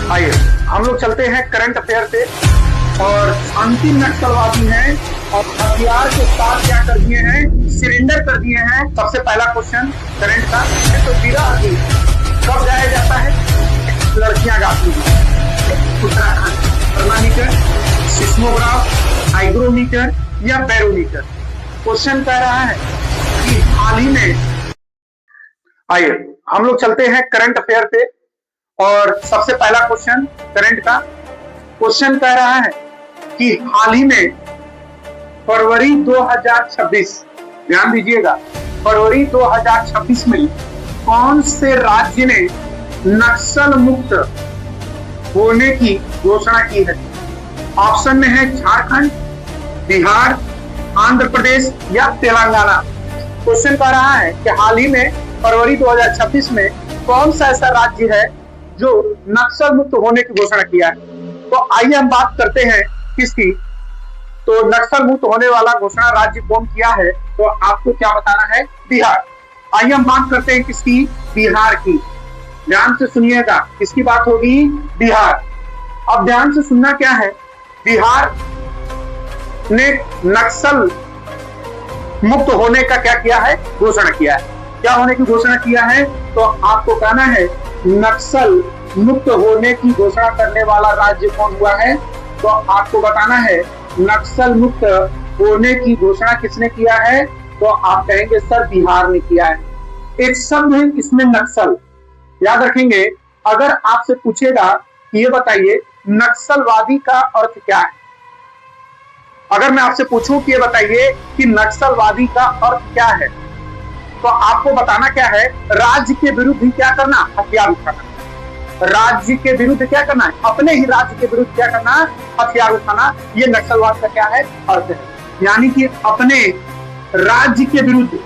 आइए हम लोग चलते हैं करंट अफेयर पे। और अंतिम नक्सलवादी हैं और हथियार के साथ क्या कर दिए हैं, सरेंडर कर दिए हैं। सबसे पहला क्वेश्चन करंट का है, तो विरह गीत कब गाया जाता है? लड़कियां गाती हैं। उत्तराखंड। थर्मामीटर, सिस्मोग्राफ, हाइग्रोमीटर या बैरोमीटर। क्वेश्चन कह रहा है कि हाल ही में, आइए हम लोग चलते हैं करंट अफेयर पे। और सबसे पहला क्वेश्चन करंट का क्वेश्चन कह रहा है कि हाल ही में फरवरी 2026, ध्यान दीजिएगा, फरवरी 2026 में कौन से राज्य ने नक्सल मुक्त होने की घोषणा की है? ऑप्शन में है झारखंड, बिहार, आंध्र प्रदेश या तेलंगाना। क्वेश्चन कह रहा है कि हाल ही में फरवरी 2026 में कौन सा ऐसा राज्य है जो नक्सल मुक्त होने की घोषणा किया है। तो आइए हम बात करते हैं किसकी। तो नक्सल मुक्त होने वाला घोषणा राज्य कौन किया है? तो आपको क्या बताना है? बिहार। आइए हम बात करते हैं किसकी? बिहार की। ध्यान से सुनिएगा, किसकी बात होगी? बिहार। अब ध्यान से सुनना क्या है, बिहार ने नक्सल मुक्त होने का क्या किया है? घोषणा किया है। क्या होने की घोषणा किया है? तो आपको कहना है नक्सल मुक्त होने की घोषणा करने वाला राज्य कौन हुआ है? तो आपको बताना है नक्सल मुक्त होने की घोषणा किसने किया है? तो आप कहेंगे सर बिहार ने किया है। एक शब्द है इसमें नक्सल, याद रखेंगे। अगर आपसे पूछेगा कि ये बताइए नक्सलवादी का अर्थ क्या है, अगर मैं आपसे पूछूं कि ये बताइए कि नक्सलवादी का अर्थ क्या है, तो आपको बताना क्या है? राज्य के विरुद्ध ही क्या करना? हथियार उठाना। राज्य के विरुद्ध क्या करना है? अपने ही राज्य के विरुद्ध क्या करना? हथियार उठाना। ये नक्सलवाद का क्या है? अर्थ है। यानी कि अपने राज्य के विरुद्ध,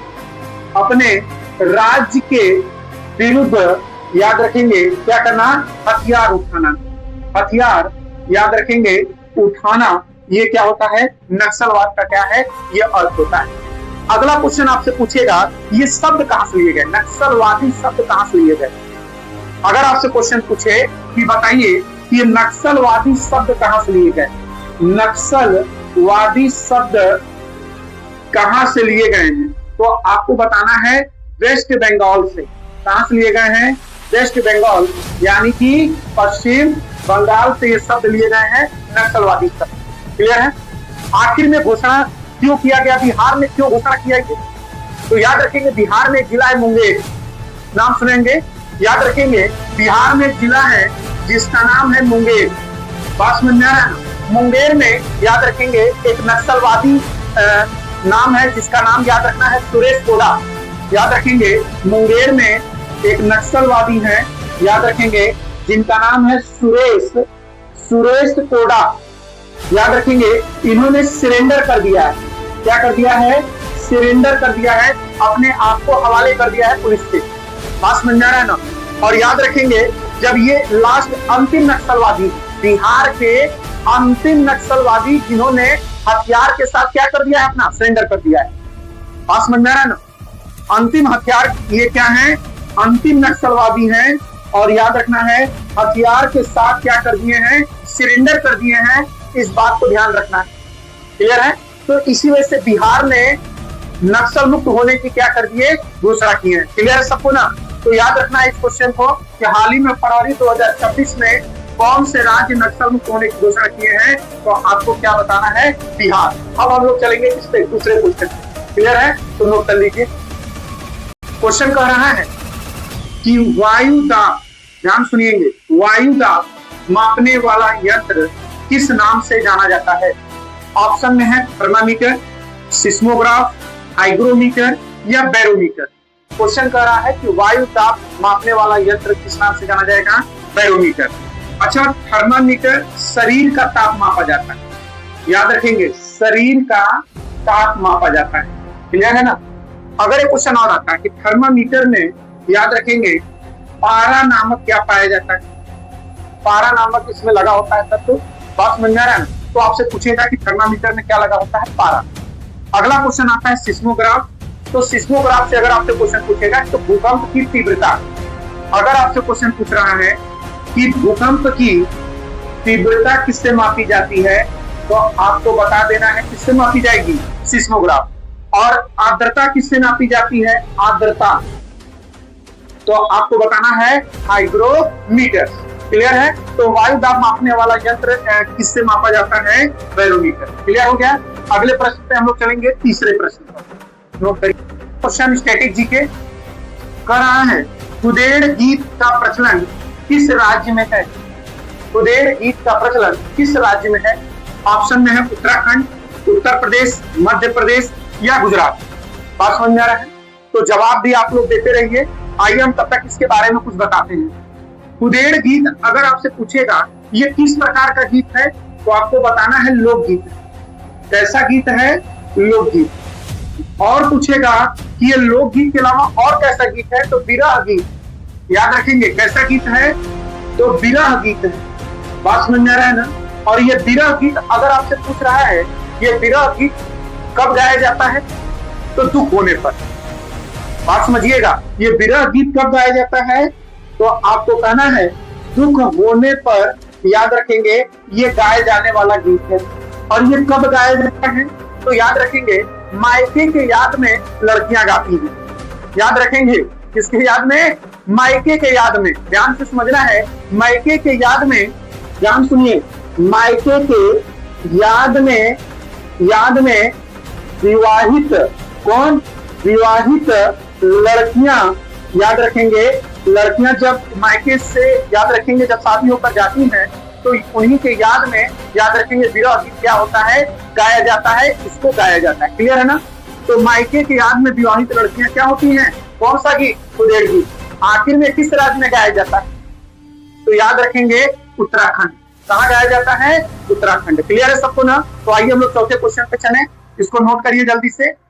अपने राज्य के विरुद्ध याद रखेंगे क्या करना? हथियार उठाना। हथियार याद रखेंगे उठाना, ये क्या होता है? नक्सलवाद का क्या है? ये अर्थ होता है। अगला क्वेश्चन आपसे पूछेगा ये शब्द कहां से लिए गए, नक्सलवादी शब्द कहां से लिए गए। अगर आपसे क्वेश्चन पूछे कि बताइए कि ये नक्सलवादी शब्द कहां से लिए गए, नक्सलवादी शब्द कहां से लिए गए हैं, तो आपको बताना है वेस्ट बंगाल से। कहां से लिए गए हैं? वेस्ट बंगाल, यानी कि पश्चिम बंगाल से ये शब्द लिए गए हैं नक्सलवादी शब्द। क्लियर है? आखिर में घोषणा क्यों किया गया, बिहार में क्यों घोषणा किया गया? तो याद रखेंगे बिहार में जिला है मुंगेर, नाम सुनेंगे, याद रखेंगे बिहार में जिला है जिसका नाम है मुंगेर। बात समझ में आ रहा है? मुंगेर में याद रखेंगे एक नक्सलवादी नाम है जिसका नाम याद रखना है सुरेश कोड़ा। याद रखेंगे मुंगेर में एक नक्सलवादी है, याद रखेंगे जिनका नाम है सुरेश कोड़ा। याद रखेंगे इन्होंने सरेंडर कर दिया है। क्या कर दिया है? सरेंडर कर दिया है, अपने आप को हवाले कर दिया है पुलिस से। बात समझ में आ रहा है ना? और याद रखेंगे जब ये लास्ट अंतिम नक्सलवादी, बिहार के अंतिम नक्सलवादी जिन्होंने हथियार के साथ क्या कर दिया है? अपना सरेंडर कर दिया है। बात समझ में आ रहा है ना? अंतिम हथियार ये क्या है? अंतिम नक्सलवादी हैं। और याद रखना है हथियार के साथ क्या कर दिए हैं? सरेंडर कर दिए हैं। इस बात को ध्यान रखना है। क्लियर है? तो इसी वजह से बिहार ने नक्सल मुक्त होने की क्या कर दिए? घोषणा की है। क्लियर है सबको ना? तो याद रखना है इस क्वेश्चन को कि हाल ही में फरवरी 2026 में कौन से राज्य नक्सल मुक्त होने की घोषणा किए हैं, तो आपको क्या बताना है? बिहार। अब हम लोग चलेंगे इस पे दूसरे क्वेश्चन। क्लियर है? तो नोट कर लीजिए। क्वेश्चन कह रहा है कि वायु दाब, ध्यान सुनिएंगे, वायु दाब मापने वाला यंत्र किस नाम से जाना जाता है? ऑप्शन में है थर्मामीटर, सिस्मोग्राफ, हाइग्रोमीटर या बैरोमीटर। क्वेश्चन कह रहा है कि वायु ताप मापने वाला यंत्र किस नाम से जाना जाएगा? बैरोमीटर। अच्छा, थर्मामीटर शरीर का ताप मापा जाता है। याद रखेंगे शरीर का ताप मापा जाता है। क्लियर है ना? अगर एक क्वेश्चन और आता है कि थर्मामीटर में याद रखेंगे पारा नामक क्या पाया जाता है? पारा नामक इसमें लगा होता है तब। तो बात समझ में आ रहा है? तो आपसे पूछेगा कि थर्मामीटर में क्या लगा होता है? पारा। अगला क्वेश्चन आता है सिस्मोग्राफ। तो सिस्मोग्राफ से अगर आपसे क्वेश्चन पूछेगा तो भूकंप की तीव्रता, अगर आपसे क्वेश्चन पूछ रहा है कि भूकंप की तीव्रता किससे मापी जाती है, तो आपको बता देना है किससे मापी जाएगी, सिस्मोग्राफ। और आर्द्रता किससे नापी जाती है, आर्द्रता, तो आपको बताना है हाइग्रोमीटर। क्लियर है। तो वायु दाब मापने वाला यंत्र किससे मापा जाता है, बैरोमीटर। क्लियर हो गया। अगले प्रश्न पे हम लोग चलेंगे, तीसरे प्रश्न पर। नोट करिए, क्वेश्चन स्टैटिक जीके कह रहा है, कुदेड़ गीत का प्रचलन किस राज्य में है। कुदेड़ गीत का प्रचलन किस राज्य में है। ऑप्शन में है उत्तराखंड, उत्तर प्रदेश, मध्य प्रदेश या गुजरात। बात समझ में आ रहा है, तो जवाब भी आप लोग देते रहिए। आइए हम तब तक इसके बारे में कुछ बताते हैं। कुदेड़ गीत अगर आपसे पूछेगा ये किस प्रकार का गीत है, तो आपको बताना है लोकगीत। कैसा गीत है, लोकगीत। और पूछेगा कि ये लोकगीत के अलावा और कैसा गीत है, तो विरह गीत। याद रखेंगे कैसा गीत है, तो विरह गीत है। बात समझ में आ रहा है ना। और ये विरह गीत अगर आपसे पूछ रहा है, ये विरह गीत कब गाया जाता है, तो दुख होने पर। बात समझिएगा, ये विरह गीत कब गाया जाता है, तो आपको कहना है दुख होने पर। याद रखेंगे ये गाए जाने वाला गीत है। और ये कब गाया जाता है, तो याद रखेंगे मायके के याद में लड़कियां गाती हैं। याद रखेंगे किसके याद में, मायके के याद में। ध्यान से समझना है, मायके के याद में, ध्यान सुनिए, मायके के याद में विवाहित, कौन, विवाहित लड़कियां। याद रखेंगे लड़कियां जब मायके से, याद रखेंगे जब शादी होकर जाती हैं, तो उन्हीं के याद में, याद रखेंगे विरह गीत क्या होता है, गाया जाता है, इसको गाया जाता है। क्लियर है ना। तो मायके के याद में विवाहित लड़कियां क्या होती हैं, कौन सा गीत, कुदेड़ गीत। आखिर में किस राज्य में गाया जाता है, तो याद रखेंगे उत्तराखंड। कहाँ गाया जाता है, उत्तराखंड। क्लियर है सबको ना। तो आइए हम लोग चौथे क्वेश्चन पे चलें, इसको नोट करिए जल्दी से।